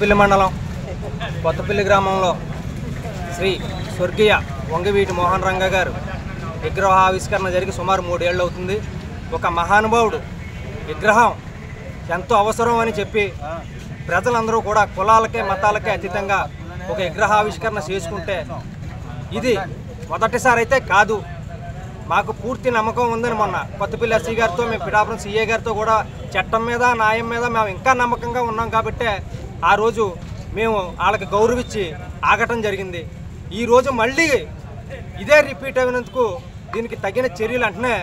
కొత్తపల్లి మండలం కొత్తపల్లి గ్రామంలో శ్రీ స్వర్గీయ వంగవీటి మోహన్ రంగ గారు విగ్రహావిష్కరణ జరిగి సుమారు 3 ఏళ్ళు అవుతుంది. ఒక మహానుభావుడు విగ్రహం ఎంతో అవసరం అని చెప్పి ప్రజలందరూ కూడా కులాలకే మతాలకే అతీతంగా ఒక విగ్రహావిష్కరణ చేసుకుంటే ఇది మొదటిసారి అయితే కాదు. మాకు పూర్తి నమ్మకం ఉందని మొన్న కొత్తపల్లి ఎస్సీ గారితో మేము పిఠాపురం సీఏ గారితో కూడా చట్టం మీద న్యాయం మీద మేము ఇంకా నమ్మకంగా ఉన్నాం కాబట్టి ఆ రోజు మేము వాళ్ళకి గౌరవించి ఆగటం జరిగింది. ఈరోజు మళ్ళీ ఇదే రిపీట్ అయినందుకు దీనికి తగిన చర్యలు అంటనే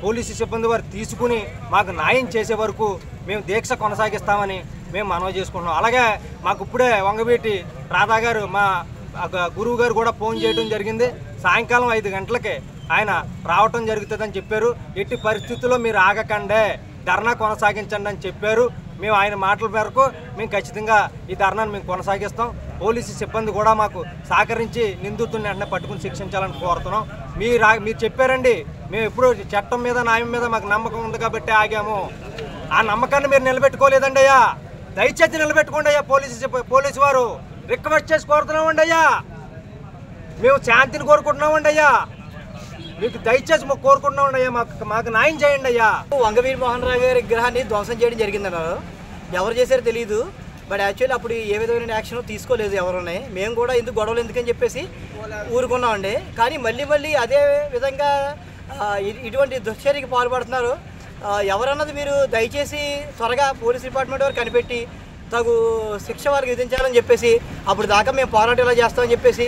పోలీసు సిబ్బంది వారు తీసుకుని మాకు న్యాయం చేసే వరకు మేము దీక్ష కొనసాగిస్తామని మేము మనవి చేసుకుంటున్నాం. అలాగే మాకు ఇప్పుడే వంగవీటి రాధా గారు మా గురువు గారు కూడా ఫోన్ చేయడం జరిగింది. సాయంకాలం 5 గంటలకే ఆయన రావటం జరుగుతుందని చెప్పారు. ఎట్టి పరిస్థితుల్లో మీరు ఆగకండే ధర్నా కొనసాగించండి అని చెప్పారు. మేము ఆయన మాటల మేరకు మేము ఖచ్చితంగా ఈ ధర్నాను మేము కొనసాగిస్తాం. పోలీసు సిబ్బంది కూడా మాకు సహకరించి నిందితుడిని వెంటనే పట్టుకుని శిక్షించాలని కోరుతున్నాం. మీరు చెప్పారండి, మేము ఎప్పుడు చట్టం మీద న్యాయం మీద మాకు నమ్మకం ఉంది కాబట్టి ఆగాము. ఆ నమ్మకాన్ని మీరు నిలబెట్టుకోలేదండి అయ్యా. దయచేసి నిలబెట్టుకోండి అయ్యా. పోలీసు వారు రిక్వెస్ట్ చేసి కోరుతున్నామండి అయ్యా. మేము శాంతిని కోరుకుంటున్నామండి అయ్యా. మీకు దయచేసి మాకు కోరుకుంటున్నామండి అయ్యా. మాకు న్యాయం చేయండి అయ్యా. వంగవీటి మోహన్ రావు గారి విగ్రహాన్ని ధ్వంసం చేయడం జరిగిందన్నారు. ఎవరు చేశారో తెలియదు. బట్ యాక్చువల్లీ అప్పుడు ఏ విధమైన యాక్షన్ తీసుకోలేదు ఎవరున్నాయి. మేము కూడా ఎందుకు గొడవలు ఎందుకని చెప్పేసి ఊరుకున్నామండి. కానీ మళ్ళీ అదే విధంగా ఇటువంటి దుశ్చర్యకి పాల్పడుతున్నారు. ఎవరన్నది మీరు దయచేసి త్వరగా పోలీస్ డిపార్ట్మెంట్ వారు కనిపెట్టి తగు శిక్ష వారికి విధించాలని చెప్పేసి అప్పుడు దాకా మేము పోరాటం ఇలా చేస్తామని చెప్పేసి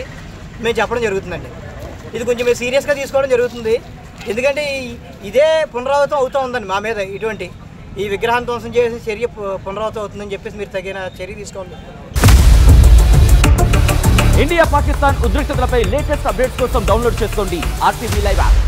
మేము చెప్పడం జరుగుతుందండి. ఇది కొంచెం మేము సీరియస్గా తీసుకోవడం జరుగుతుంది. ఎందుకంటే ఇదే పునరావృతం అవుతూ ఉందండి మా మీద. ఇటువంటి ఈ విగ్రహాన్ని ధ్వంసం చేసే చర్య పునరావృతం అవుతుందని చెప్పేసి మీరు తగిన చర్య తీసుకోవాలి. ఇండియా పాకిస్తాన్ ఉద్రిక్తతలపై లేటెస్ట్ అప్డేట్స్ కోసం డౌన్లోడ్ చేసుకోండి RTV లైవ్ యాప్.